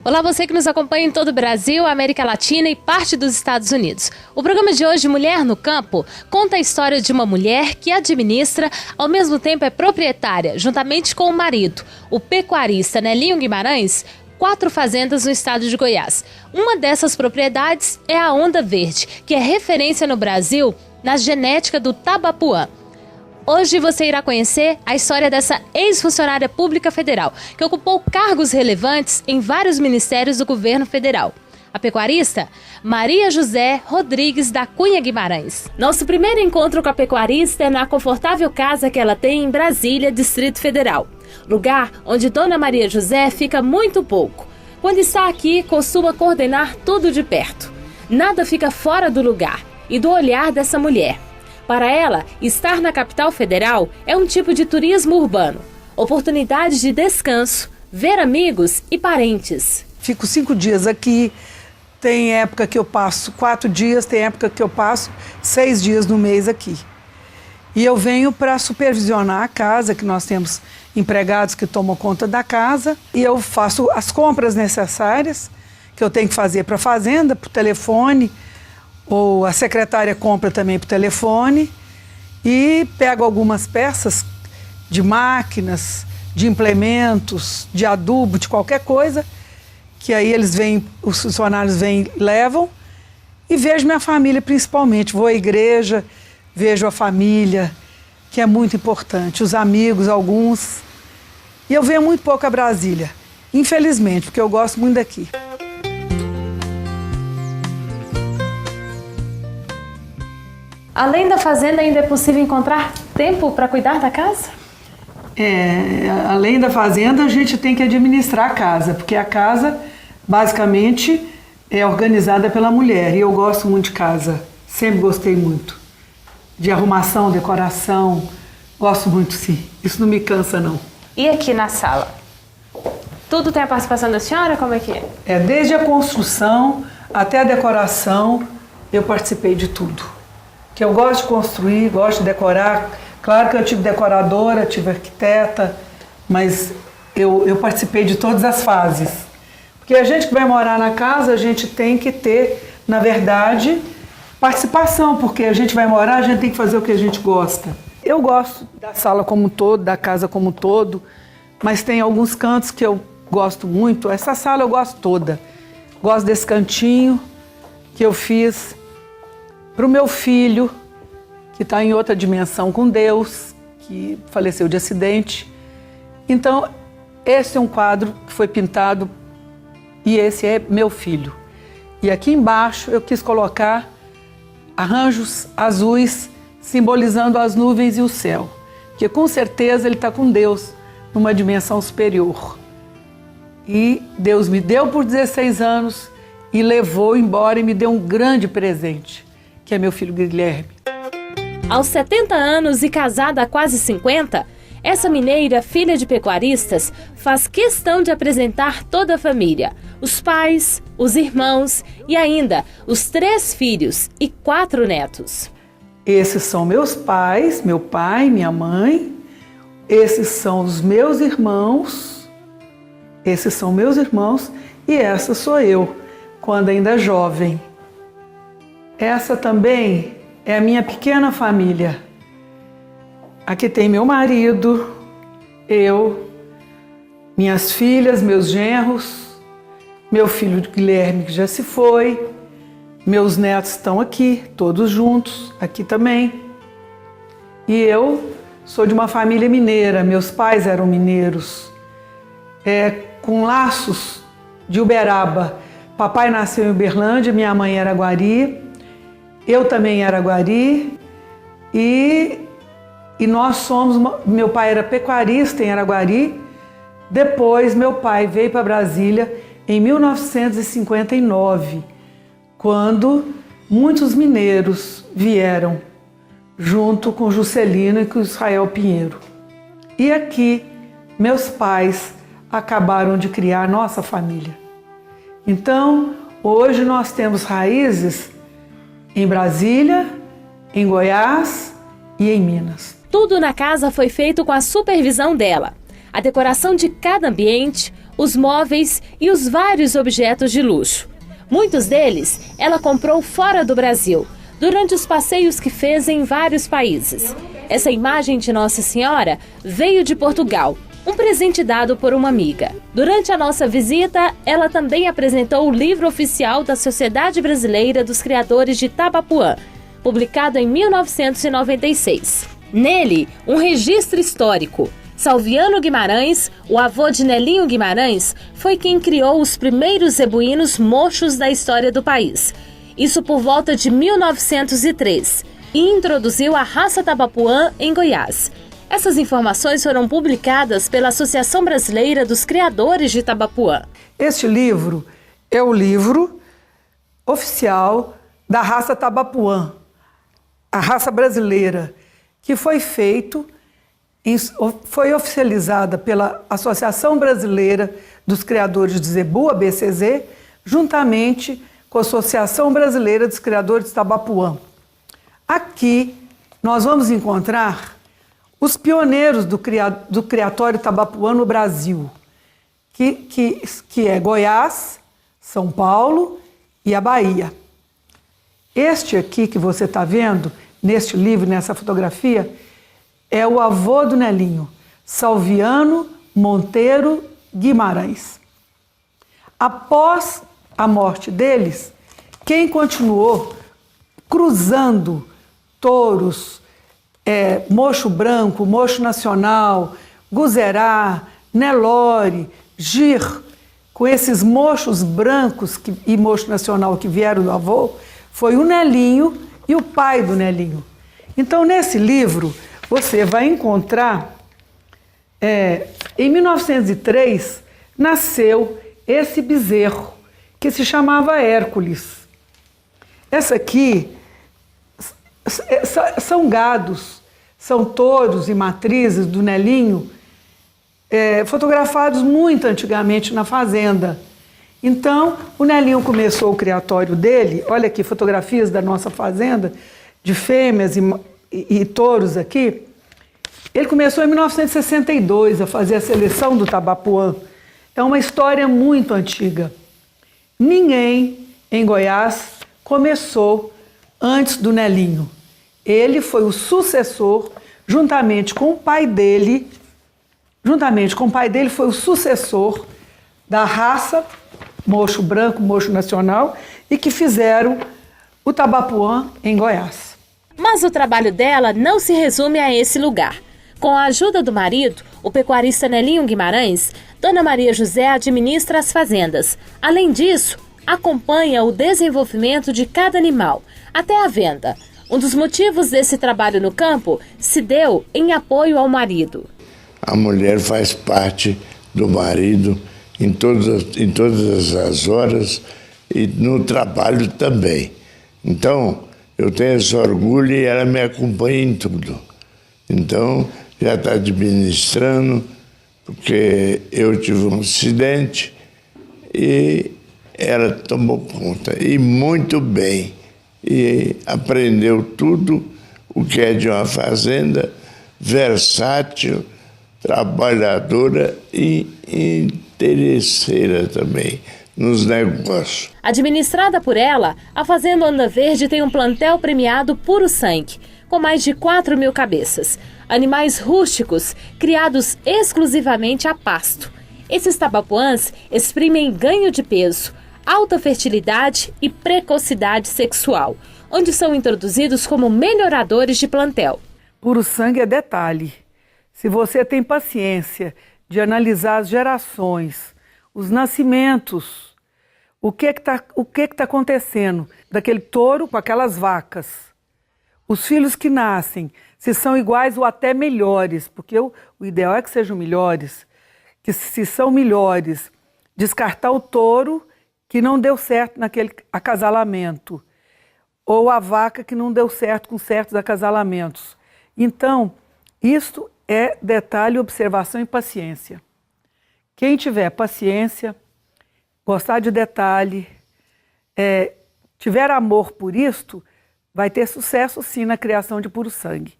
Olá, você que nos acompanha em todo o Brasil, América Latina e parte dos Estados Unidos. O programa de hoje, Mulher no Campo, conta a história de uma mulher que administra, ao mesmo tempo é proprietária, juntamente com o marido, o pecuarista Nelinho Guimarães, 4 fazendas no estado de Goiás. Uma dessas propriedades é a Onda Verde, que é referência no Brasil na genética do tabapuã. Hoje você irá conhecer a história dessa ex-funcionária pública federal, que ocupou cargos relevantes em vários ministérios do governo federal. A pecuarista, Maria José Rodrigues da Cunha Guimarães. Nosso primeiro encontro com a pecuarista é na confortável casa que ela tem em Brasília, Distrito Federal. Lugar onde Dona Maria José fica muito pouco. Quando está aqui, costuma coordenar tudo de perto. Nada fica fora do lugar e do olhar dessa mulher. Para ela, estar na capital federal é um tipo de turismo urbano. Oportunidade de descanso, ver amigos e parentes. Fico 5 dias aqui, tem época que eu passo 4 dias, tem época que eu passo 6 dias no mês aqui. E eu venho para supervisionar a casa, que nós temos empregados que tomam conta da casa, e eu faço as compras necessárias que eu tenho que fazer para a fazenda, por telefone, ou a secretária compra também por telefone, e pego algumas peças de máquinas, de implementos, de adubo, de qualquer coisa, que aí eles vêm, os funcionários vêm, levam, e vejo minha família principalmente. Vou à igreja, vejo a família, que é muito importante, os amigos, alguns. E eu venho muito pouco a Brasília, infelizmente, porque eu gosto muito daqui. Além da fazenda, ainda é possível encontrar tempo para cuidar da casa? Além da fazenda, a gente tem que administrar a casa, porque a casa, basicamente, é organizada pela mulher. E eu gosto muito de casa, sempre gostei muito. De arrumação, decoração, gosto muito, sim. Isso não me cansa, não. E aqui na sala? Tudo tem a participação da senhora? Como é que é? Desde a construção até a decoração, eu participei de tudo. Que eu gosto de construir, gosto de decorar. Claro que eu tive decoradora, tive arquiteta, mas eu participei de todas as fases. Porque a gente que vai morar na casa, a gente tem que ter, na verdade, participação, porque a gente vai morar, a gente tem que fazer o que a gente gosta. Eu gosto da sala como um todo, da casa como um todo, mas tem alguns cantos que eu gosto muito. Essa sala eu gosto toda. Gosto desse cantinho que eu fiz para o meu filho, que está em outra dimensão com Deus, que faleceu de acidente. Então, esse é um quadro que foi pintado e esse é meu filho. E aqui embaixo eu quis colocar arranjos azuis simbolizando as nuvens e o céu, que com certeza ele está com Deus numa dimensão superior. E Deus me deu por 16 anos e levou embora e me deu um grande presente, que é meu filho Guilherme. Aos 70 anos e casada há quase 50, essa mineira, filha de pecuaristas, faz questão de apresentar toda a família, os pais, os irmãos e ainda os 3 filhos e 4 netos. Esses são meus pais, meu pai, minha mãe, esses são os meus irmãos, e essa sou eu, quando ainda jovem. Essa também é a minha pequena família. Aqui tem meu marido, eu, minhas filhas, meus genros, meu filho Guilherme, que já se foi, meus netos estão aqui, todos juntos, aqui também. E eu sou de uma família mineira, meus pais eram mineiros, com laços de Uberaba. Papai nasceu em Uberlândia, minha mãe era Guari. Eu também era Guari e nós somos, meu pai era pecuarista em Araguari, depois meu pai veio para Brasília em 1959, quando muitos mineiros vieram junto com Juscelino e com Israel Pinheiro. E aqui meus pais acabaram de criar nossa família. Então, hoje nós temos raízes em Brasília, em Goiás e em Minas. Tudo na casa foi feito com a supervisão dela. A decoração de cada ambiente, os móveis e os vários objetos de luxo. Muitos deles ela comprou fora do Brasil, durante os passeios que fez em vários países. Essa imagem de Nossa Senhora veio de Portugal, um presente dado por uma amiga. Durante a nossa visita, ela também apresentou o livro oficial da Sociedade Brasileira dos Criadores de Tabapuã, publicado em 1996. Nele, um registro histórico. Salviano Guimarães, o avô de Nelinho Guimarães, foi quem criou os primeiros zebuínos mochos da história do país. Isso por volta de 1903, e introduziu a raça Tabapuã em Goiás. Essas informações foram publicadas pela Associação Brasileira dos Criadores de Tabapuã. Este livro é o livro oficial da raça Tabapuã, a raça brasileira, que foi oficializada pela Associação Brasileira dos Criadores de Zebu, a BCZ, juntamente com a Associação Brasileira dos Criadores de Tabapuã. Aqui nós vamos encontrar os pioneiros do criatório Tabapuã no Brasil, que é Goiás, São Paulo e a Bahia. Este aqui que você está vendo, neste livro, nessa fotografia, é o avô do Nelinho, Salviano Monteiro Guimarães. Após a morte deles, quem continuou cruzando touros, mocho branco, mocho nacional, guzerá, Nelore, gir, com esses mochos brancos e mocho nacional que vieram do avô, foi o Nelinho e o pai do Nelinho. Então, nesse livro, você vai encontrar, em 1903, nasceu esse bezerro, que se chamava Hércules. Essa aqui são gados, são touros e matrizes do Nelinho, fotografados muito antigamente na fazenda. Então, o Nelinho começou o criatório dele, olha aqui, fotografias da nossa fazenda, de fêmeas e touros aqui. Ele começou em 1962 a fazer a seleção do Tabapuã. É uma história muito antiga. Ninguém em Goiás começou antes do Nelinho. Ele foi o sucessor, juntamente com o pai dele, foi o sucessor da raça mocho branco, mocho nacional, e que fizeram o Tabapuã em Goiás. Mas o trabalho dela não se resume a esse lugar. Com a ajuda do marido, o pecuarista Nelinho Guimarães, Dona Maria José administra as fazendas. Além disso, acompanha o desenvolvimento de cada animal, até a venda. Um dos motivos desse trabalho no campo se deu em apoio ao marido. A mulher faz parte do marido em todas as horas e no trabalho também. Então, eu tenho esse orgulho e ela me acompanha em tudo. Então, já está administrando, porque eu tive um acidente e ela tomou conta, e muito bem. E aprendeu tudo o que é de uma fazenda, versátil, trabalhadora e interesseira também nos negócios. Administrada por ela, a Fazenda Onda Verde tem um plantel premiado puro sangue, com mais de 4.000 cabeças. Animais rústicos, criados exclusivamente a pasto. Esses tabapuãs exprimem ganho de peso, alta fertilidade e precocidade sexual, onde são introduzidos como melhoradores de plantel. Puro sangue é detalhe. Se você tem paciência de analisar as gerações, os nascimentos, o que está acontecendo daquele touro com aquelas vacas, os filhos que nascem, se são iguais ou até melhores, porque o ideal é que sejam melhores, que se são melhores, descartar o touro que não deu certo naquele acasalamento, ou a vaca que não deu certo com certos acasalamentos. Então, isto é detalhe, observação e paciência. Quem tiver paciência, gostar de detalhe, tiver amor por isto, vai ter sucesso sim na criação de puro sangue.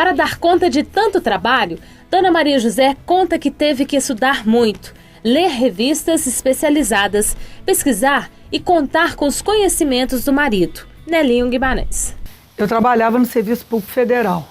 Para dar conta de tanto trabalho, Dona Maria José conta que teve que estudar muito, ler revistas especializadas, pesquisar e contar com os conhecimentos do marido, Nelinho Guimarães. Eu trabalhava no Serviço Público Federal.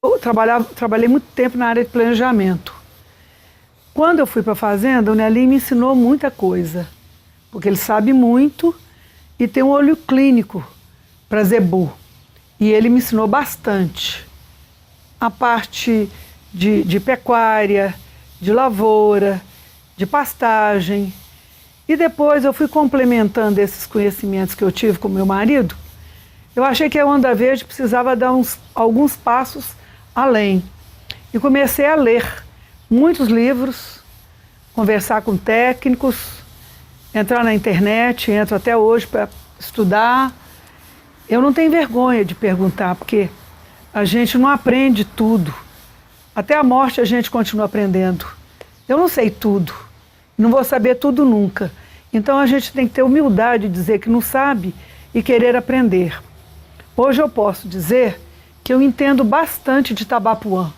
Eu trabalhei muito tempo na área de planejamento. Quando eu fui para a fazenda, o Nelinho me ensinou muita coisa, porque ele sabe muito e tem um olho clínico para zebu. E ele me ensinou bastante. A parte de pecuária, de lavoura, de pastagem. E depois eu fui complementando esses conhecimentos que eu tive com meu marido. Eu achei que a Onda Verde precisava dar alguns passos além. E comecei a ler muitos livros, conversar com técnicos, entrar na internet, entro até hoje para estudar. Eu não tenho vergonha de perguntar, porque a gente não aprende tudo. Até a morte a gente continua aprendendo. Eu não sei tudo, não vou saber tudo nunca. Então a gente tem que ter humildade de dizer que não sabe e querer aprender. Hoje eu posso dizer que eu entendo bastante de Tabapuã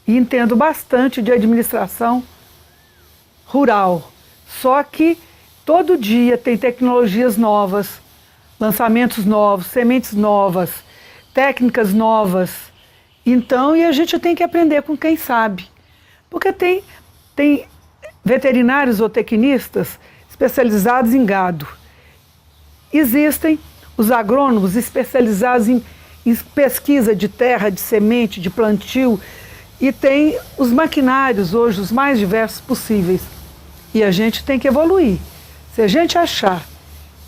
e entendo bastante de administração rural. Só que todo dia tem tecnologias novas, lançamentos novos, sementes novas, técnicas novas. Então, e a gente tem que aprender com quem sabe. Porque tem veterinários ou tecnistas especializados em gado. Existem os agrônomos especializados em pesquisa de terra, de semente, de plantio. E tem os maquinários hoje, os mais diversos possíveis. E a gente tem que evoluir. Se a gente achar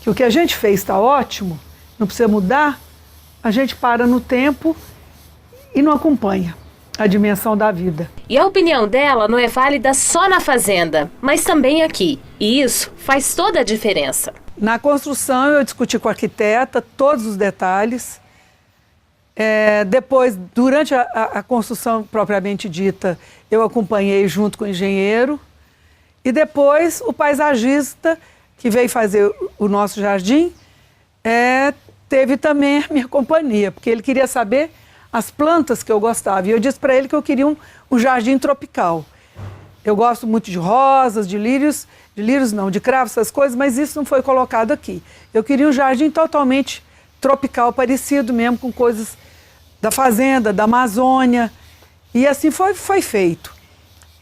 que o que a gente fez está ótimo, não precisa mudar, a gente para no tempo e não acompanha a dimensão da vida. E a opinião dela não é válida só na fazenda, mas também aqui. E isso faz toda a diferença. Na construção eu discuti com a arquiteta todos os detalhes. Depois, durante a construção propriamente dita, eu acompanhei junto com o engenheiro. E depois o paisagista que veio fazer o nosso jardim teve também a minha companhia, porque ele queria saber as plantas que eu gostava. E eu disse para ele que eu queria um jardim tropical. Eu gosto muito de rosas, de lírios não, de cravos, essas coisas, mas isso não foi colocado aqui. Eu queria um jardim totalmente tropical, parecido mesmo com coisas da fazenda, da Amazônia. E assim foi feito.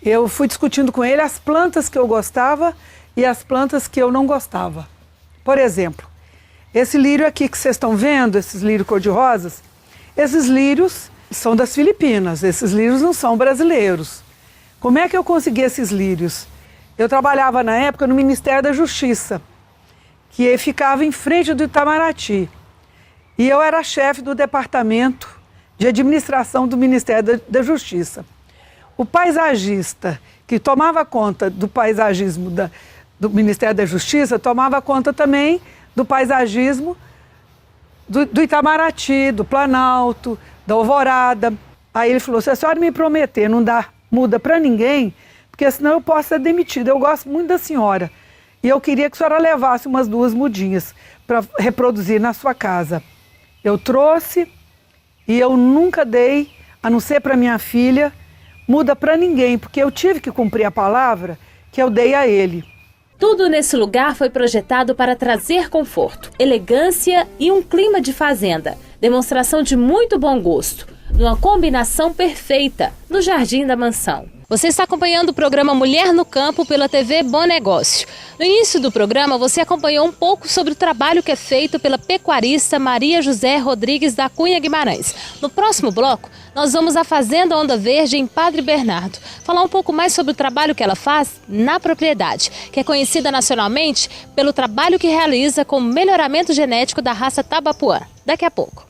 Eu fui discutindo com ele as plantas que eu gostava e as plantas que eu não gostava. Por exemplo, esse lírio aqui que vocês estão vendo, esses lírios cor-de-rosas, esses lírios são das Filipinas, esses lírios não são brasileiros. Como é que eu consegui esses lírios? Eu trabalhava na época no Ministério da Justiça, que ficava em frente do Itamaraty. E eu era chefe do departamento de administração do Ministério da Justiça. O paisagista que tomava conta do paisagismo do Ministério da Justiça tomava conta também do paisagismo do Itamaraty, do Planalto, da Alvorada. Aí ele falou, se a senhora me prometer não dar muda para ninguém, porque senão eu posso ser demitida. Eu gosto muito da senhora e eu queria que a senhora levasse umas 2 mudinhas para reproduzir na sua casa. Eu trouxe e eu nunca dei, a não ser para minha filha, muda para ninguém, porque eu tive que cumprir a palavra que eu dei a ele. Tudo nesse lugar foi projetado para trazer conforto, elegância e um clima de fazenda. Demonstração de muito bom gosto, numa combinação perfeita no jardim da mansão. Você está acompanhando o programa Mulher no Campo pela TV Bom Negócio. No início do programa, você acompanhou um pouco sobre o trabalho que é feito pela pecuarista Maria José Rodrigues da Cunha Guimarães. No próximo bloco, nós vamos à Fazenda Onda Verde, em Padre Bernardo, falar um pouco mais sobre o trabalho que ela faz na propriedade, que é conhecida nacionalmente pelo trabalho que realiza com o melhoramento genético da raça Tabapuã. Daqui a pouco.